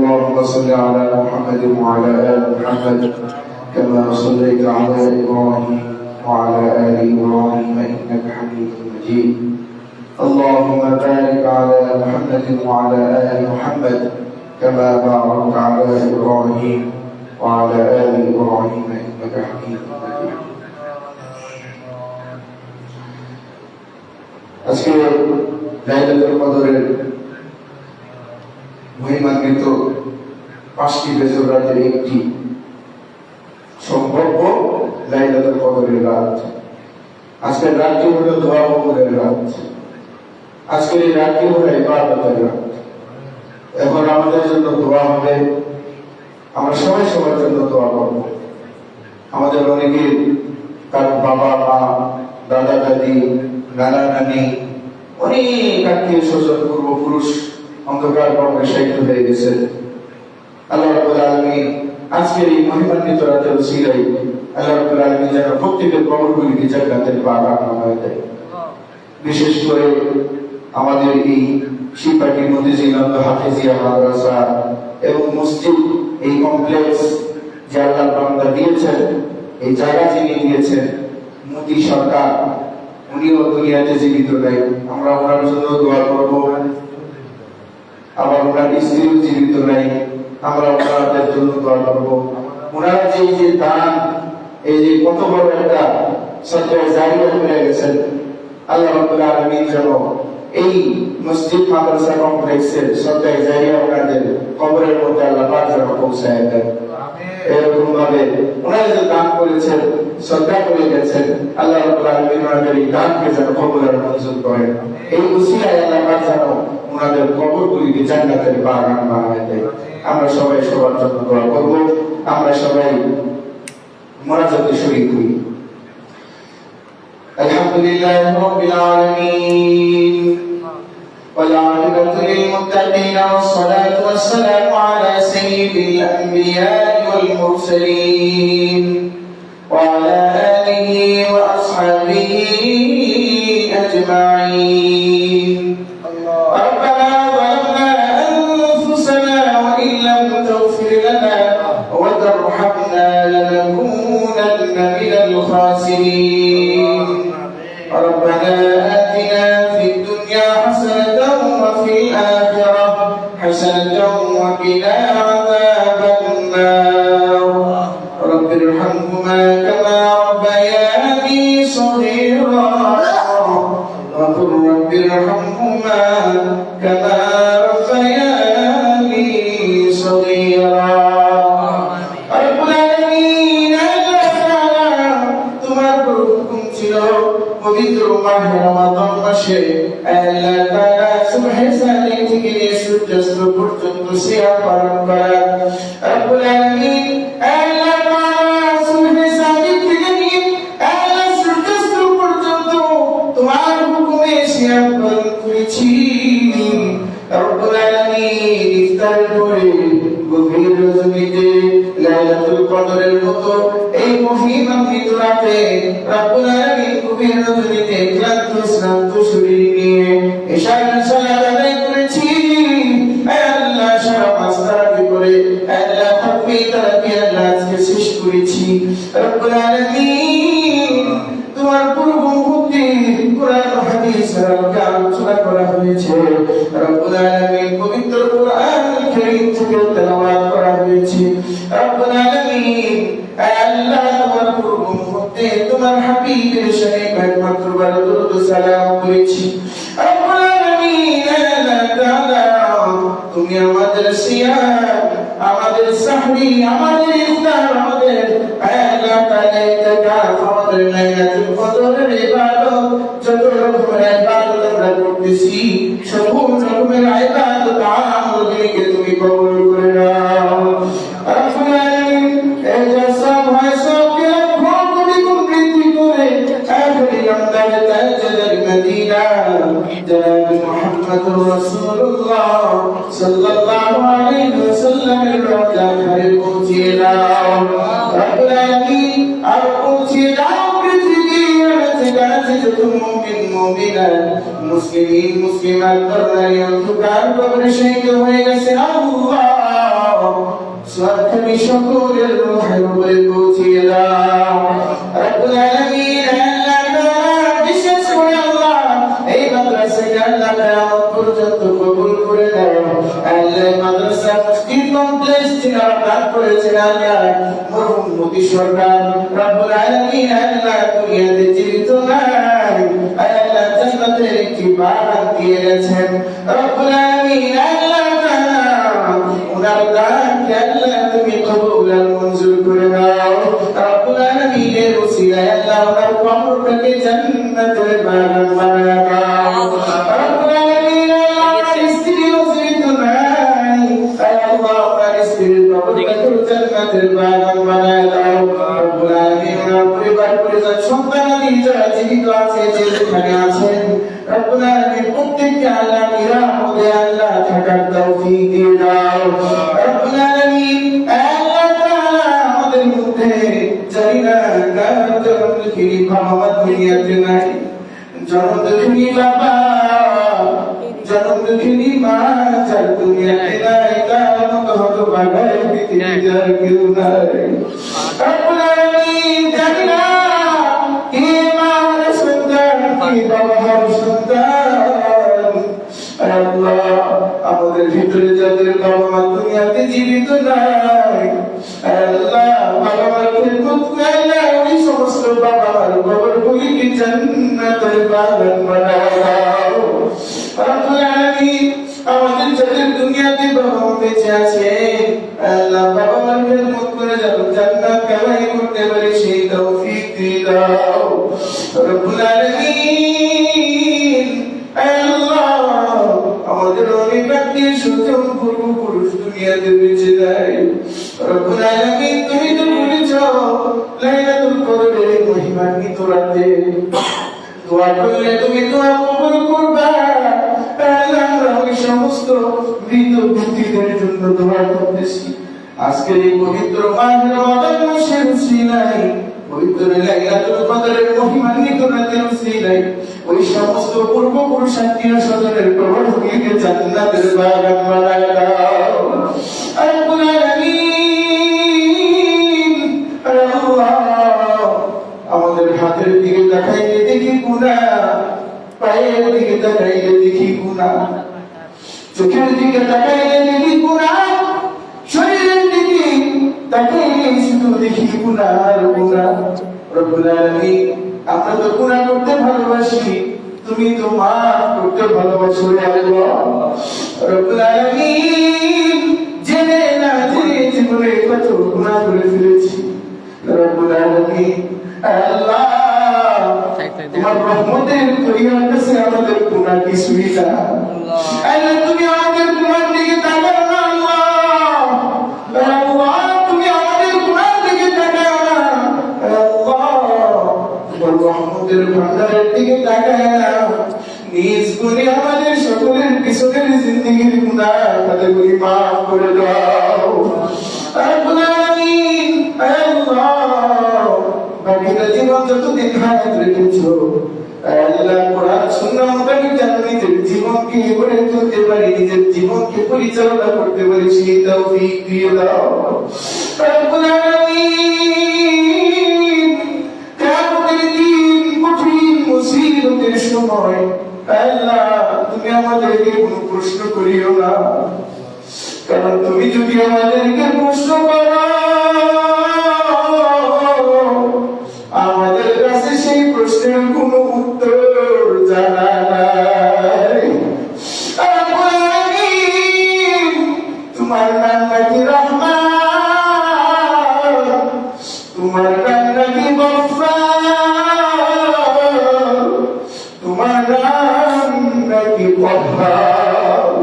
اللهم صل على محمد وعلى آل محمد كما صليت على إبراهيم وعلى آل إبراهيم إنك حميد مجيد. اللهم بارك على محمد وعلى آل محمد كما باركت على إبراهيم وعلى آل إبراهيم إنك حميد مجيد. আজকে লাইলাতুল কদরের মহিমান্বিত 5টি বেজর রাতের একটি সম্ভাব্য লাইলাতুল কদরের রাত। আজকের রাতটি হলো দোয়া কবুলের রাত। আজকের এই রাতটি হলো ইবাদতের রাত। এখন আমাদের জন্য দোয়া হবে, আমরা সবাই সবার জন্য দোয়া করব। আমাদের অনেকে তার বাবা মা, দাদা দাদি, নানা নানি, অনেক আত্মীয় স্বজন, পূর্বপুরুষ অন্ধকার কবরে শায়িত হয়ে গেছে। আল্লাহ রাব্বুল আলামিন আজকের এই মহিমান্বিত রাতের উসিলায় আল্লাহ রাব্বুল আলামিন যেন প্রত্যেকের কবরগুলিকে জান্নাতের বাগান বানায় দেয়। বিশেষ করে আমাদের এই শিববাটি মতিঝিলান্দ হাফেজিয়া মাদ্রাসা এবং মসজিদ, এই কমপ্লেক্স যে আল্লাহর বান্দা দিয়েছেন, এই জায়গা যিনি দিয়েছেন মোদী সরকার, উনিও দুনিয়াতে জীবিত নেই। আমরা ওনার জন্য দোয়া করব। আবার ওনার স্ত্রীও জীবিত নেই, আমরা ওনাদের জন্য দোয়া করব। ওনারা যে দান, এই যে কত বড় একটা সদকায়ে জারিয়া করে গেছেন। আল্লাহ রাব্বুল আলামিন যেন এই মসজিদ মাদ্রাসা কমপ্লেক্সের সদকায়ে জারিয়া ওনাদের কবরের মধ্যে আল্লাহ পাক যেন পৌঁছায় দেন। এরকম ভাবে ওনারা যে দান করেছেন, সদকা করে গেছেন, আল্লাহ রাব্বুল আলামিন ওনাদের এই দানকে যেন কবুল মঞ্জুর করেন। এই উসিলায় আল্লাহ পাক যেন ওনাদের কবরগুলিকে জান্নাতের বাগান বানায় দেয়। আমরা সবাই সবার জন্য দোয়া করব। আমরা সবাই মুনাজাতে শরীক হই। আলহামদুলিল্লাহি রাব্বিল আলামিন والعاقبة للمتقين والصلاة والسلام على سيد الأنبياء والمرسلين وعلى آله وأصحابه أجمعين. ربنا ظلمنا أنفسنا وإن لم تغفر لنا وترحمنا لنكونن من الخاسرين. ربنا آتنا في الدنيا حسنة وفي الآخرة حسنة وقنا عذاب النار. رب ارحمهما كما ربياني صغيرا وقل رب ارحمهما كما ربياني صغيرا. رب العالمين তোমার হুকুম ছিল পবিত্র মাহে রমাদান মাসে আল্লাহ তাআলা সুবহে সাদি থেকে সূর্যাস্ত পর্যন্ত সিয়াম পালন করা। রব্বুল আলামিন আল্লাহ তাআলা সুবহে সাদি থেকে নিয়ে আল্লাহ সূর্যাস্ত পর্যন্ত তোমার হুকুমে সিয়াম পালন করেছি। রব্বুল আলামিন ইফতার করে গভীর রজনীতে লাইলাতুল কদরের মতো এই মহিমান্বিত রাতে রব্বুল আলামিন গভীর রজনীতে ক্লান্ত শ্রান্ত শরীর নিয়ে ইশার সালাত আদায় করেছি। আয় আল্লাহ সারা মাস তারাবি করে আল্লাহ খতমে তারাবি আল্লাহ আজকে শেষ করেছি। রব্বুল আলামিন তোমার পূর্ব মুহূর্তে কোরআন ও হাদিসের আলোকে আলোচনা করা হয়েছে। রব্বুল আলামিন পবিত্র কোরআনুল কারীম থেকে তেলাওয়াত করা হয়েছে। রব্বুল আলামিন আল্লাহ তোমার পূর্ব মুহূর্তে তোমার হাবিবের শরীফ একমাত্র বার দরুদ সালাম করেছি। রব্বুল আলামিন আল্লাহ তাআলা তুমি আমাদের সিয়াম, আমাদের সাহরি, আমাদের ইফতার, আমাদের আল্লাহ তাআলা ইতিকাফ, আমাদের লাইলাতুল কদরের ইবাদত, যত রকমের ইবাদত আমরা করতেছি সকল রকমের ইবাদত আমলগুলিকে তুমি কবুল করে নাও। রব্বুল আলামিন এই যে সব হয় সবকে লক্ষ্য কোটি গুণ বৃদ্ধি করে আখিরি আমদাদ তাজদার মদিনা জনাব মুহাম্মদুর রাসূলুল্লাহ সাল্লাল্লাহু আলাইহি ওয়াসাল্লামের রওজা ঘরে পৌঁছে দাও। রব্বুল আলামিন আর পৌঁছে দাও পৃথিবীর যেখানে যত মুমিন মুমিনাত মুসলিমিন মুসলিমাত নারী অন্ধকার কবরে শহীদ হয়ে গেছে আল্লাহ সরকারি সকলের রূহের উপরে পৌঁছে দাও। রব্বুল আলামিন আল্লাহ বিশেষ করে আল্লাহ এই মাদ্রাসাকে আল্লাহ কিয়ামত পর্যন্ত কবুল করে দাও। আল্লাহ মাদ্রাসা মসজিদ কমপ্লেক্স যিনারা দান করেছেন আল্লাহ মরহুম মোদি সরকার রব্বুল আলামিন আল্লাহ দুনিয়াতে জীবিত নাই আল্লাহ জান্নাতের একটি বাগান দিয়ে গেছেন। রব্বুল আলামিন আল্লাহ তাআলা ওনার দানকে আল্লাহ তুমি কবুল আর মঞ্জুর করে নাও। রব্বুল আলামিনের ওসিলায় আল্লাহ ওনার কবরটাকে জান্নাতের বাগান বানায় দাও। রব্বুল আলামিন ওনার স্ত্রী জীবিত নাই আল্লাহ ওনার স্ত্রীর কবরটাকে জান্নাতের বাগান বানায় দাও। রব্বুল আলামিন ওনার পরিবার পরিজন সন্তানাদি যারা জীবিত আছে যে যেখানে আছেন রব্বুল আলামিন প্রত্যেককে আল্লাহ নিরাপদে আল্লাহ থাকার তৌফিক দিয়ে দাও। রব্বুল আলামিন আল্লাহ তাআলা আমাদের মধ্যে জানিনা কার জন্ম দুঃখী বাবা দুনিয়াতে নাই, জন্ম দুঃখী বাবা জন্ম দুঃখী মা যার দুনিয়াতে নাই তার মতো হতভাগা পৃথিবীতে আর কেউ নাই। রব্বুল আলামিন জানিনা কে মা হলো সন্তান কে বাবা হলো সন্তান। আল্লাহ আমাদের ভিতরে যাদের বাবা মা দুনিয়াতে জীবিত নাই আল্লাহ বাবা মার খেদমত করে আল্লাহ ওই সমস্ত বাবা মার কবর কবরগুলিকে জান্নাতের বাগান বানায় দাও। রব্বুল আলামিন আমাদের যাদের দুনিয়াতে বাবা বেঁচে আছে আল্লাহ বাবা মার খেদমত করে যেন জান্নাত কামাই করতে পারে সেই তৌফিক দিয়ে দাও। রব্বুল আলামিন আল্লাহ আমাদের অনেক আত্মীয় স্বজন পূর্বপুরুষ দুনিয়াতে বেঁচে যায়। রব্বুল আলামিন তুমি তো বলেছ লাইলাতুল কদরের মহিমান্বিত রাতে দোয়া করলে তুমি দোয়া কবুল করবা। আল্লাহ আমরা ওই সমস্ত মৃত ব্যক্তিদের জন্য দোয়া করতেছি আজকের এই পবিত্র মাহে রমাদান মাসের উসিলায় পবিত্র লাইলাতুল কদরের মহিমান্বিত রাতের উসিলায় ওই সমস্ত পূর্বপুরুষ আত্মীয় স্বজনের কবরগুলিকে জান্নাতের বাগান বানায় দাও। রব্বুল আলামিন আল্লাহ আমাদের হাতের দিকে তাকাইলে দেখি গুনাহ, পায়ের দিকে তাকাইলে দেখি গুনাহ, চোখের দিকে তাকাইলে দেখি গুনাহ, শরীরের দিকে তাকাইলে শুধু দেখি গুনাহ আর গুনাহ। রব্বুল আলামিন আমরা তো গুনাহ করতে ভালোবাসি, তুমি তো মাফ করতে ভালোবাসো আল্লাহ। রব্বুল আলামিন জেনে না জেনে জীবনে কত গুনাহ করে ফেলেছি। রব্বুল আলামিন আল্লাহ তোমার রহমতের দরিয়ার কাছে আমাদের গুনাহ কিছুই না। আল্লাহ তুমি আমাদের গুনাহ দিকে তাকাও না আল্লাহ। আল্লাহ তুমি আমাদের গুনাহ দিকে তাকাও না আল্লাহ। তোমার রহমতের ভান্ডারের দিকে তাকাও না। নিজ গুণে আমাদের সকলের পিছনের জিন্দেগির গুনাহ খাতাগুলি মাফ করে দাও। রব্বুল আলামিন আল্লাহ বাকিটা জীবন যতদিন হায়াত রেখেছো আল্লাহ কোরআন সুন্নাহ মোতাবেক যেন নিজের জীবনকে গড়ে তুলতে পারি, নিজের জীবনকে পরিচালনা করতে পারি সেই তৌফিক দিয়ে দাও। রব্বুল আলামিন কিয়ামতের দিন কঠিন মুসিবতের সময় আল্লাহ তুমি আমাদেরকে কোনো প্রশ্ন করিও না, কারণ তুমি যদি আমাদেরকে প্রশ্ন করো আমাদের কাছে সেই প্রশ্নের কোনো উত্তর জানা নাই। তোমার নাম নাকি রহমান, তোমার নাম নাকি গফফার, তোমার নাম নাকি ওয়াহ্হাব।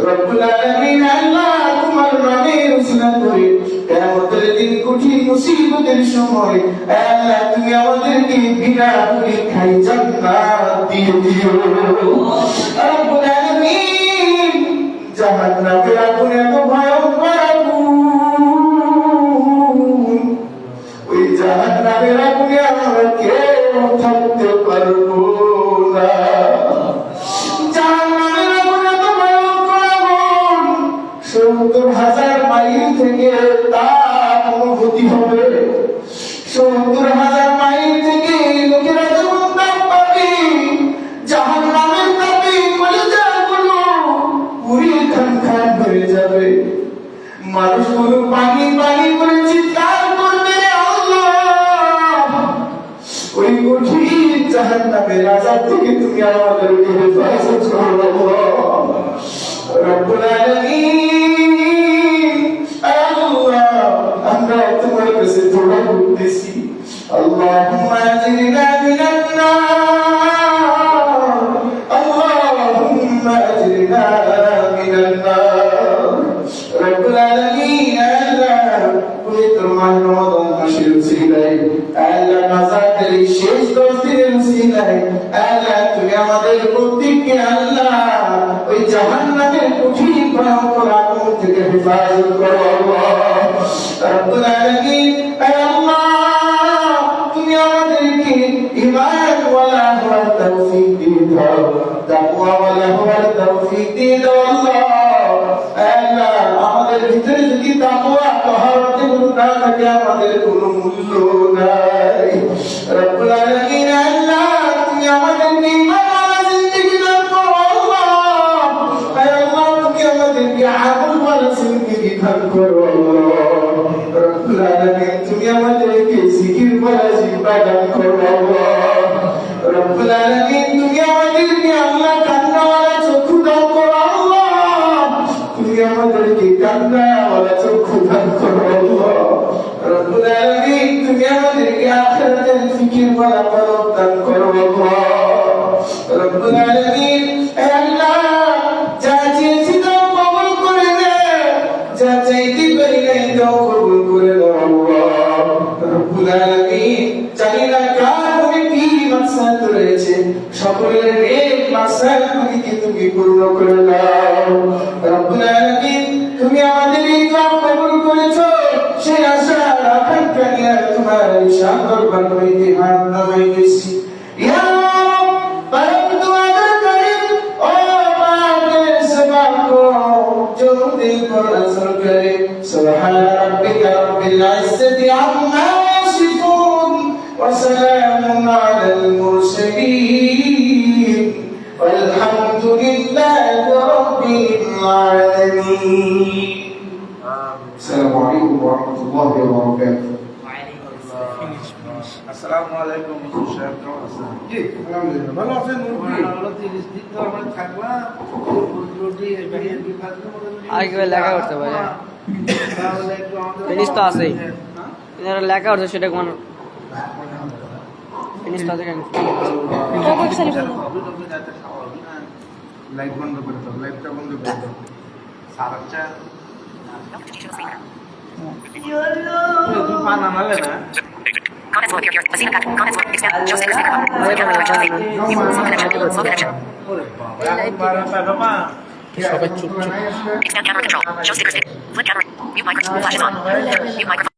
রব্বুল আলামিন আল্লাহ তোমার নামের উসিলা করে কিয়ামতের দিন কঠিন মুসিবতের সময় আল্লাহ তুমি আমাদেরকে বিনা পরীক্ষায় জান্নাত দিয়ে দিও। রব্বুল আলামিন জাহান্নামের আগুন এত ভয়ঙ্কর আগুন, ওই জাহান্নামের আগুনে আমরা কেউ থাকতে পারবো না। জাহান্নামের আগুন এত ভয়ঙ্কর আগুন ৭০,০০০ মাইল থেকে তাপ অনুভূতি হবে। ৭০,০০০ মাইল থেকে লোকেরা যখন তাপ পাবে জাহান্নামের তাপে কলিজাগুলো পুড়ে খান হয়ে যাবে। মানুষগুলো পানি পানি করে চিৎকার করবে আল্লাহ। ওই কঠিন জাহান্নামের আযাব থেকে তুমি আমাদেরকে হেফাজত করো রব্বুল আলামিন। আল্লাহ আমরা তোমার কাছে দোয়া করতেছি আল্লাহুম্মা আজরিনা মিনান নার, আল্লাহুম্মা আজরিনা মিনান নার। রব্বুল আলামিন আল্লাহ পবিত্র মাহে রমাদান মাসের উসিলায় আল্লাহ নাজাতের এই শেষ 10 দিনের উসিলায় আল্লাহ তুমি আমাদের প্রত্যেককে আল্লাহ ওই জাহান্নামের কঠিন ভয়ঙ্কর আগুন থেকে হেফাজত করো আল্লাহ। রব্বুল আলামিন আল্লাহ তুমি আমাদেরকে ঈমান ওয়ালা হওয়ার তৌফিক দিয়ে দাও, তাকওয়া ওয়ালা হওয়ার তৌফিক দিয়ে দাও আল্লাহ। আল্লাহ আমাদের ভিতরে যদি তাকওয়া তাহারাতে গুলো না থাকে আমাদের কোনো মূল্য নাই। রব্বুল আলামিন আল্লাহ তুমি আমাদেরকে ঈমান ওয়ালা জিন্দেগি দান করো আল্লাহ। আল্লাহ তুমি আমাদেরকে আমল ওয়ালা জিন্দেগি দান করো আল্লাহ। রব্বুল আলামিন তুমি আমাদেরকে জিকির ওয়ালা জিন্দেগি দান করো আল্লাহ। ওয়ালা ফরদ দান করো রব্বুল আলামিন। হে আল্লাহ, যা চেয়েছি তাও কবুল করে নে, যা চাইতে পারি নাই তাও কবুল করে দাও আল্লাহ রব্বুল আলামিন। জানি না কার মনে কি মাকসাদ রয়েছে, সকলের নেক মাকসাদগুলিকে তুমি পূর্ণ করে দাও রব্বুল আলামিন। তুমি আমাদের এই দোয়া কবুল করেছো, সেই আশা আকাঙ্ক্ষা নিয়ে তোমার ঈশান দরবার হইতে হাত নামাইতেছি। ইয়া রাব, পরম দুআর করিম, ও পাকের সেবা কো जो दिल को असर करे। सुभान रब्बिका रब्बिल इज्जति अम्मा यसिफून व सलामुन अलल मुरसलीन वल्हम्दुलिल्लाहि रब्बिल आलमीन। السلام عليكم ورحمة الله وبركاته. আসসালামু আলাইকুম হুজুর সাহেব, কেমন আছেন? জি আলহামদুলিল্লাহ ভালো আছেন। আমরা 30 দিন তো আমরা থাকলাম, রুটি বিরিয়ানি আগে লেখা করতে পারে, তাহলে একটু আমাদের জিনিস তো আছেই, এনারা লেখা করছে সেটা কোন জিনিস তো আছে কেন? লাইট বন্ধ করে দাও, লাইটটা বন্ধ করে দাও। সারাচ্চা পানা নালে না। Comments will appear here. Azina cut. Comments will expand. Show sticker speaker. Swipe down on Joe Speak. Slow connection. Slow connection. সবাই চুপ চুপ। Expand camera control. Show sticker stick. Flip camera. Mute microphone. Flash is on. Mute microphone.